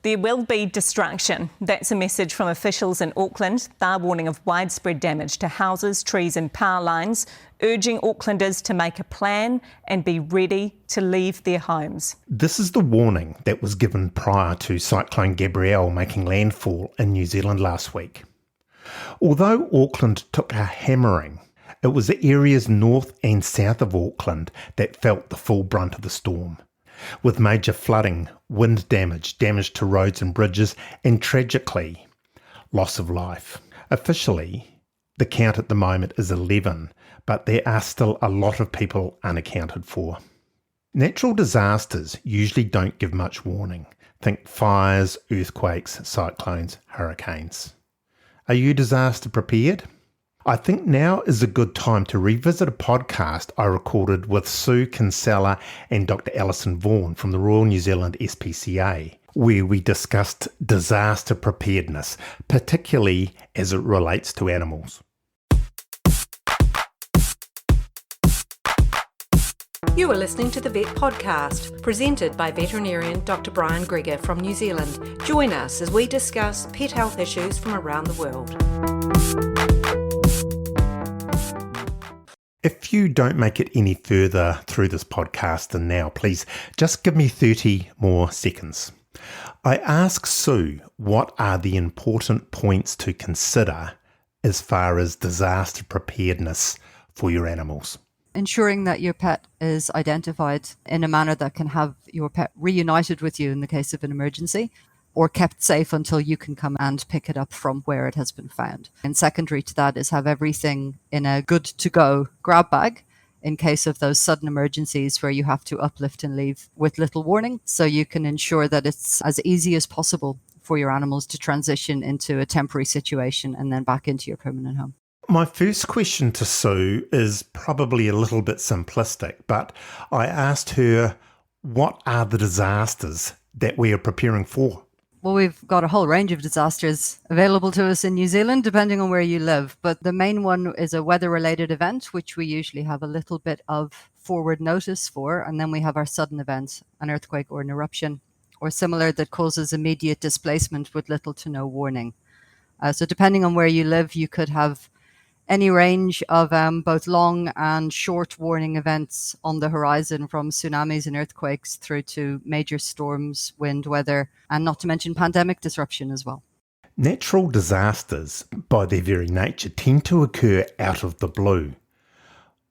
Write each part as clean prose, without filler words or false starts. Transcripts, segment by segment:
There will be destruction. That's a message from officials in Auckland. They're warning of widespread damage to houses, trees and power lines, urging Aucklanders to make a plan and be ready to leave their homes. This is the warning that was given prior to Cyclone Gabrielle making landfall in New Zealand last week. Although Auckland took a hammering, it was the areas north and south of Auckland that felt the full brunt of the storm, with major flooding, wind damage to roads and bridges, and tragically, loss of life. Officially, the count at the moment is 11, but there are still a lot of people unaccounted for. Natural disasters usually don't give much warning. Think fires, earthquakes, cyclones, hurricanes. Are you disaster prepared? I think now is a good time to revisit a podcast I recorded with Sue Kinsella and Dr. Alison Vaughan from the Royal New Zealand SPCA, where we discussed disaster preparedness, particularly as it relates to animals. You are listening to the Vet Podcast, presented by veterinarian Dr. Brian Greger from New Zealand. Join us as we discuss pet health issues from around the world. If you don't make it any further through this podcast than now, please just give me 30 more seconds. I ask Sue what are the important points to consider as far as disaster preparedness for your animals. Ensuring that your pet is identified in a manner that can have your pet reunited with you in the case of an emergency, or kept safe until you can come and pick it up from where it has been found. And secondary to that is have everything in a good to go grab bag in case of those sudden emergencies where you have to uplift and leave with little warning, so you can ensure that it's as easy as possible for your animals to transition into a temporary situation and then back into your permanent home. My first question to Sue is probably a little bit simplistic, but I asked her, what are the disasters that we are preparing for? Well, we've got a whole range of disasters available to us in New Zealand, depending on where you live. But the main one is a weather-related event, which we usually have a little bit of forward notice for. And then we have our sudden event, an earthquake or an eruption, or similar, that causes immediate displacement with little to no warning. So depending on where you live, you could have any range of both long and short warning events on the horizon, from tsunamis and earthquakes through to major storms, wind, weather, and not to mention pandemic disruption as well. Natural disasters, by their very nature, tend to occur out of the blue.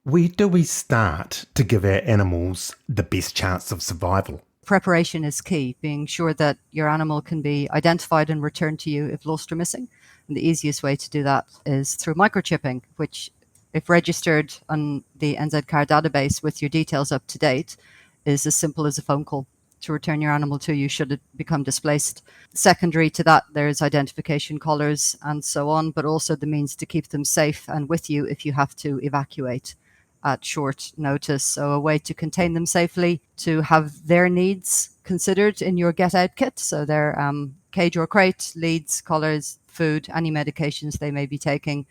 Where do we start to give our animals the best chance of survival? Preparation is key, being sure that your animal can be identified and returned to you if lost or missing. And the easiest way to do that is through microchipping, which, if registered on the NZCAR database with your details up to date, is as simple as a phone call to return your animal to you should it become displaced. Secondary to that, there's identification collars and so on, but also the means to keep them safe and with you if you have to evacuate at short notice. So a way to contain them safely, to have their needs considered in your get out kit. So their cage or crate, leads, collars, food, any medications they may be taking,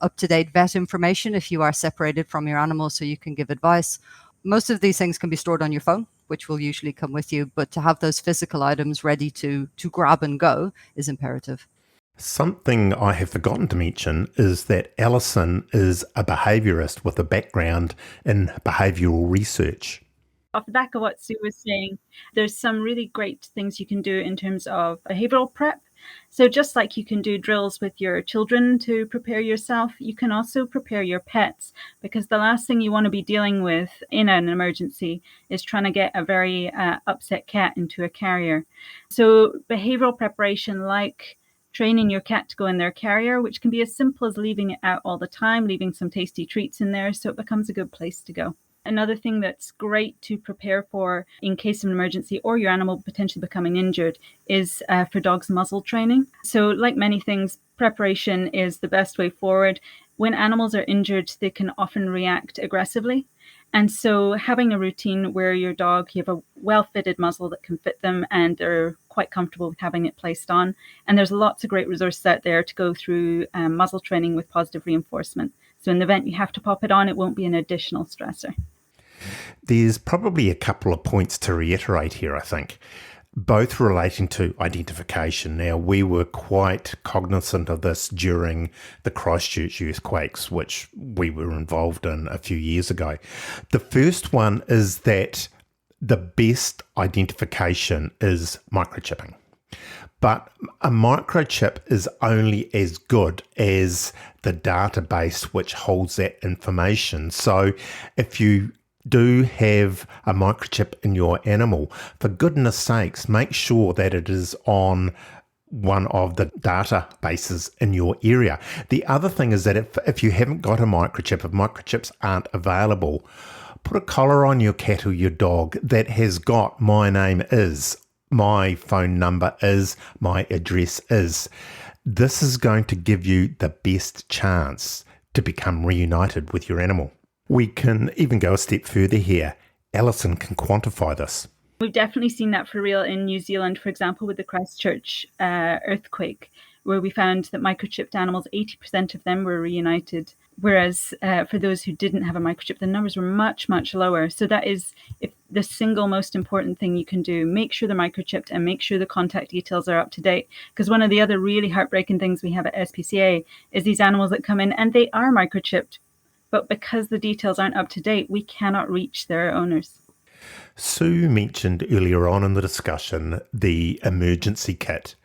up-to-date vet information if you are separated from your animal so you can give advice. Most of these things can be stored on your phone, which will usually come with you, but to have those physical items ready to grab and go is imperative. Something I have forgotten to mention is that Alison is a behaviourist with a background in behavioural research. Off the back of what Sue was saying, there's some really great things you can do in terms of behavioural prep. So just like you can do drills with your children to prepare yourself, you can also prepare your pets, because the last thing you want to be dealing with in an emergency is trying to get a very upset cat into a carrier. So behavioural preparation, like training your cat to go in their carrier, which can be as simple as leaving it out all the time, leaving some tasty treats in there so it becomes a good place to go. Another thing that's great to prepare for in case of an emergency or your animal potentially becoming injured is for dogs muzzle training. So like many things, preparation is the best way forward. When animals are injured, they can often react aggressively. And so having a routine where your dog, you have a well-fitted muzzle that can fit them and they're quite comfortable with having it placed on. And there's lots of great resources out there to go through muzzle training with positive reinforcement. So in the event you have to pop it on, it won't be an additional stressor. There's probably a couple of points to reiterate here, I think. both relating to identification. Now, we were quite cognizant of this during the Christchurch earthquakes, which we were involved in a few years ago. The first one is that the best identification is microchipping. But a microchip is only as good as the database which holds that information. So if you do have a microchip in your animal, for goodness sakes, make sure that it is on one of the databases in your area. The other thing is that if you haven't got a microchip, if microchips aren't available, put a collar on your cat or your dog that has got my name is, my phone number is, my address is. This is going to give you the best chance to become reunited with your animal. We can even go a step further here. Alison can quantify this. We've definitely seen that for real in New Zealand, for example, with the Christchurch earthquake, where we found that microchipped animals, 80% of them were reunited, whereas for those who didn't have a microchip, the numbers were much, much lower. So that is the single most important thing you can do. Make sure they're microchipped and make sure the contact details are up to date. Because one of the other really heartbreaking things we have at SPCA is these animals that come in and they are microchipped, but because the details aren't up to date, we cannot reach their owners. Sue mentioned earlier on in the discussion the emergency kit.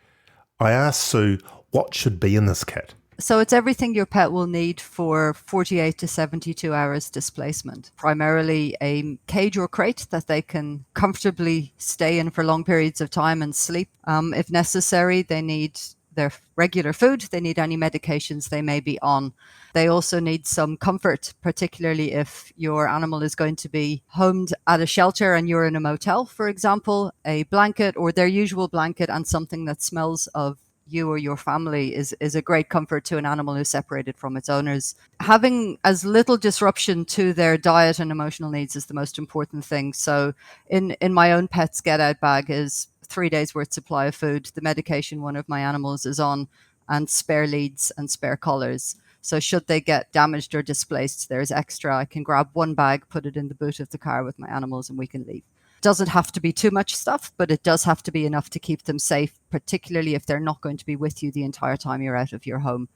I asked Sue what should be in this kit. So it's everything your pet will need for 48 to 72 hours displacement. Primarily a cage or crate that they can comfortably stay in for long periods of time and sleep. If necessary, they need their regular food. They need any medications they may be on. They also need some comfort, particularly if your animal is going to be homed at a shelter and you're in a motel, for example. A blanket or their usual blanket and something that smells of you or your family is a great comfort to an animal who's separated from its owners. Having as little disruption to their diet and emotional needs is the most important thing. So in my own pet's get out bag is 3 days worth supply of food, the medication one of my animals is on, and spare leads and spare collars. So should they get damaged or displaced, there's extra. I can grab one bag, put it in the boot of the car with my animals, and we can leave. Doesn't have to be too much stuff, but it does have to be enough to keep them safe, particularly if they're not going to be with you the entire time you're out of your home.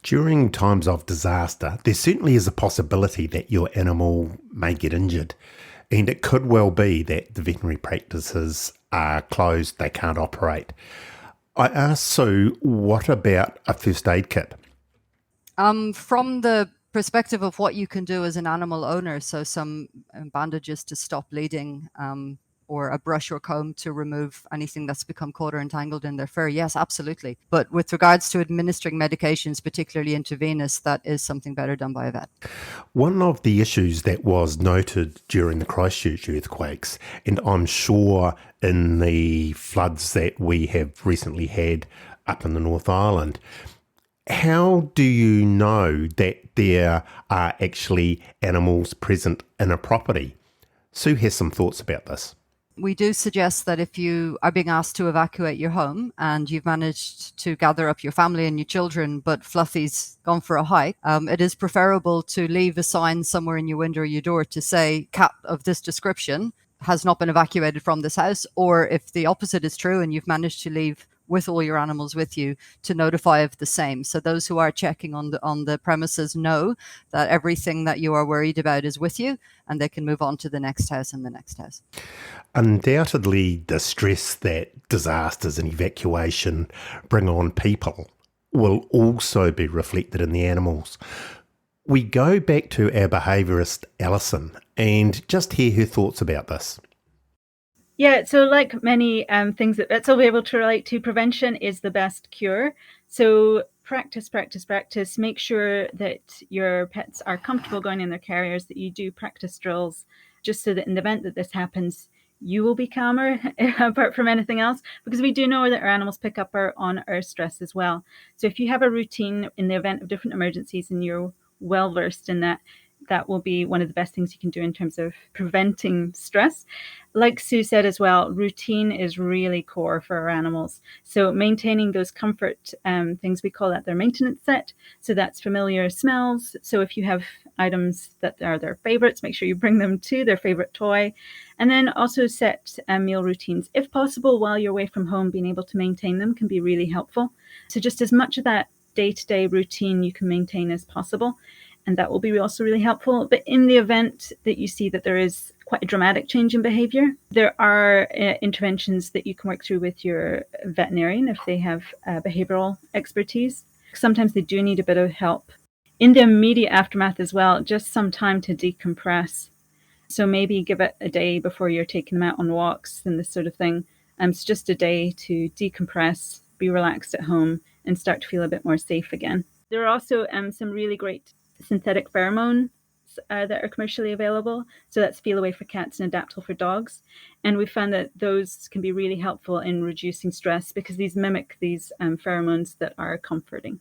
During times of disaster, there certainly is a possibility that your animal may get injured. And it could well be that the veterinary practices are closed, they can't operate. I asked Sue, what about a first aid kit? From the perspective of what you can do as an animal owner, so some bandages to stop bleeding, or a brush or comb to remove anything that's become caught or entangled in their fur, yes, absolutely. But with regards to administering medications, particularly intravenous, that is something better done by a vet. One of the issues that was noted during the Christchurch earthquakes, and I'm sure in the floods that we have recently had up in the North Island, how do you know that there are actually animals present in a property? Sue has some thoughts about this. We do suggest that if you are being asked to evacuate your home and you've managed to gather up your family and your children, but Fluffy's gone for a hike, it is preferable to leave a sign somewhere in your window or your door to say, cat of this description has not been evacuated from this house. Or if the opposite is true and you've managed to leave with all your animals with you, to notify of the same. So those who are checking on the premises know that everything that you are worried about is with you, and they can move on to the next house and the next house. Undoubtedly, the stress that disasters and evacuation bring on people will also be reflected in the animals. We go back to our behaviourist Alison and just hear her thoughts about this. Yeah, so like many things that vets will be able to relate to, prevention is the best cure. So practice. Make sure that your pets are comfortable going in their carriers, that you do practice drills, just so that in the event that this happens, you will be calmer apart from anything else, because we do know that our animals pick up on our stress as well. So if you have a routine in the event of different emergencies and you're well versed in that, that will be one of the best things you can do in terms of preventing stress. Like Sue said as well, routine is really core for our animals. So maintaining those comfort things, we call that their maintenance set. So that's familiar smells. So if you have items that are their favorites, make sure you bring them to their favorite toy. And then also set meal routines. If possible, while you're away from home, being able to maintain them can be really helpful. So just as much of that day-to-day routine you can maintain as possible. And that will be also really helpful. But in the event that you see that there is quite a dramatic change in behavior, there are interventions that you can work through with your veterinarian if they have behavioral expertise. Sometimes they do need a bit of help. In the immediate aftermath as well, just some time to decompress. So maybe give it a day before you're taking them out on walks and this sort of thing. It's just a day to decompress, be relaxed at home, and start to feel a bit more safe again. There are also some really great synthetic pheromones that are commercially available. So that's Feel Away for cats and Adaptil for dogs. And we found that those can be really helpful in reducing stress because these mimic these pheromones that are comforting.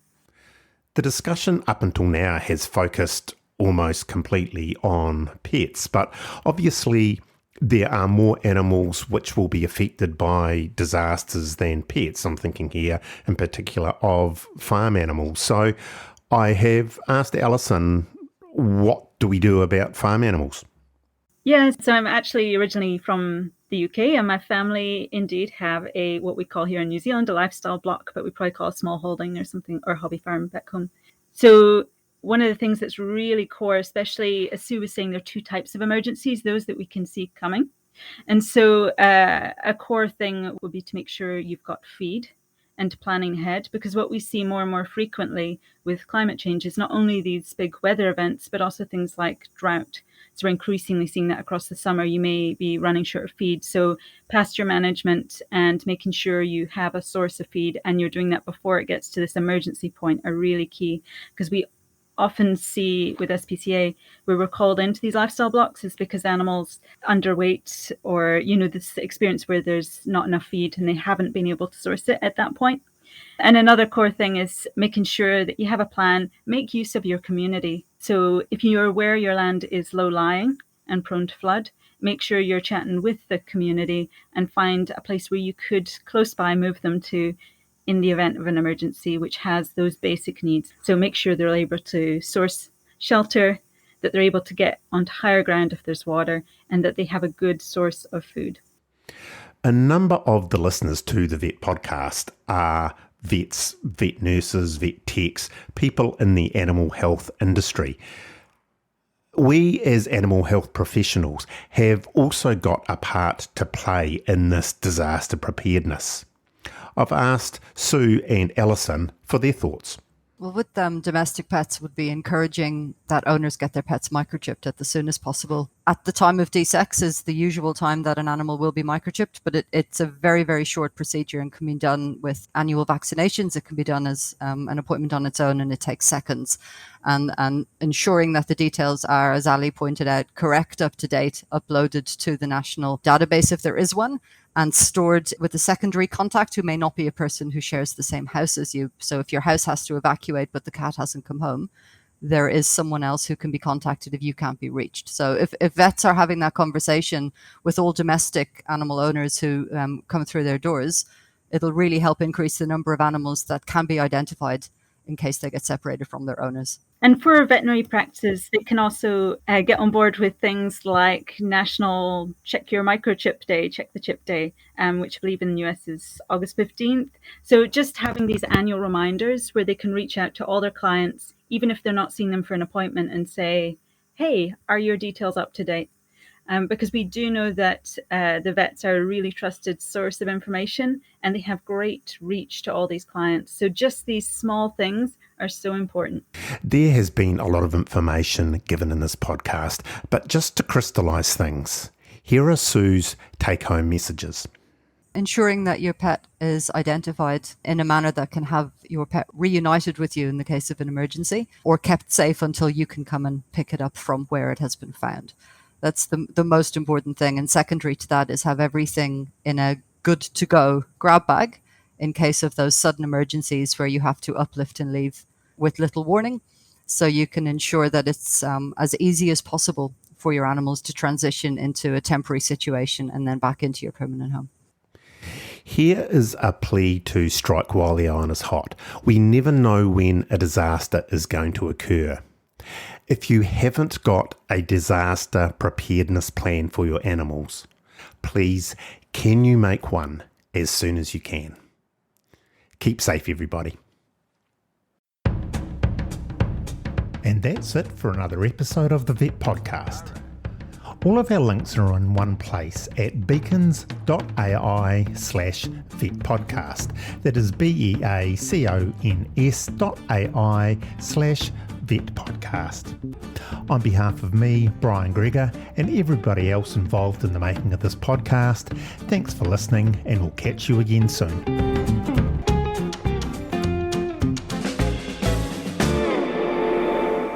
The discussion up until now has focused almost completely on pets, but obviously there are more animals which will be affected by disasters than pets. I'm thinking here in particular of farm animals. So I have asked Alison, what do we do about farm animals? Yeah, so I'm actually originally from the UK, and my family indeed have what we call here in New Zealand a lifestyle block, but we probably call a small holding or something, or hobby farm back home. So one of the things that's really core, especially as Sue was saying, there are two types of emergencies, those that we can see coming. And so a core thing would be to make sure you've got feed and planning ahead, because what we see more and more frequently with climate change is not only these big weather events, but also things like drought. So we're increasingly seeing that across the summer. You may be running short of feed. So pasture management and making sure you have a source of feed and you're doing that before it gets to this emergency point are really key, because we often see with SPCA where we're called into these lifestyle blocks is because animals underweight or, this experience where there's not enough feed and they haven't been able to source it at that point. And another core thing is making sure that you have a plan, make use of your community. So if you're aware your land is low lying and prone to flood, make sure you're chatting with the community and find a place where you could close by move them to in the event of an emergency, which has those basic needs. So make sure they're able to source shelter, that they're able to get onto higher ground if there's water, and that they have a good source of food. A number of the listeners to the Vet Podcast are vets, vet nurses, vet techs, people in the animal health industry. We as animal health professionals have also got a part to play in this disaster preparedness. I've asked Sue and Alison for their thoughts. Well, with domestic pets would be encouraging that owners get their pets microchipped at the soonest possible. At the time of D6 is the usual time that an animal will be microchipped, but it's a very, very short procedure and can be done with annual vaccinations. It can be done as an appointment on its own, and it takes seconds. And ensuring that the details are, as Ali pointed out, correct, up to date, uploaded to the national database if there is one, and stored with a secondary contact who may not be a person who shares the same house as you. So if your house has to evacuate but the cat hasn't come home, there is someone else who can be contacted if you can't be reached. So if vets are having that conversation with all domestic animal owners who come through their doors, it'll really help increase the number of animals that can be identified in case they get separated from their owners. And for veterinary practices, they can also get on board with things like National Check Your Microchip Day, Check the Chip Day, which I believe in the US is August 15th. So just having these annual reminders where they can reach out to all their clients, even if they're not seeing them for an appointment, and say, hey, are your details up to date? Because we do know that the vets are a really trusted source of information and they have great reach to all these clients. So just these small things are so important. There has been a lot of information given in this podcast, but just to crystallise things, here are Sue's take-home messages. Ensuring that your pet is identified in a manner that can have your pet reunited with you in the case of an emergency, or kept safe until you can come and pick it up from where it has been found. That's the most important thing. And secondary to that is have everything in a good to go grab bag in case of those sudden emergencies where you have to uplift and leave with little warning. so you can ensure that it's as easy as possible for your animals to transition into a temporary situation and then back into your permanent home. Here is a plea to strike while the iron is hot. We never know when a disaster is going to occur. If you haven't got a disaster preparedness plan for your animals, please, can you make one as soon as you can? Keep safe, everybody. And that's it for another episode of the Vet Podcast. All of our links are in one place at beacons.ai/vetpodcast. That is beacons.ai/vetpodcast. On behalf of me, Brian Gregor, and everybody else involved in the making of this podcast, thanks for listening, and we'll catch you again soon.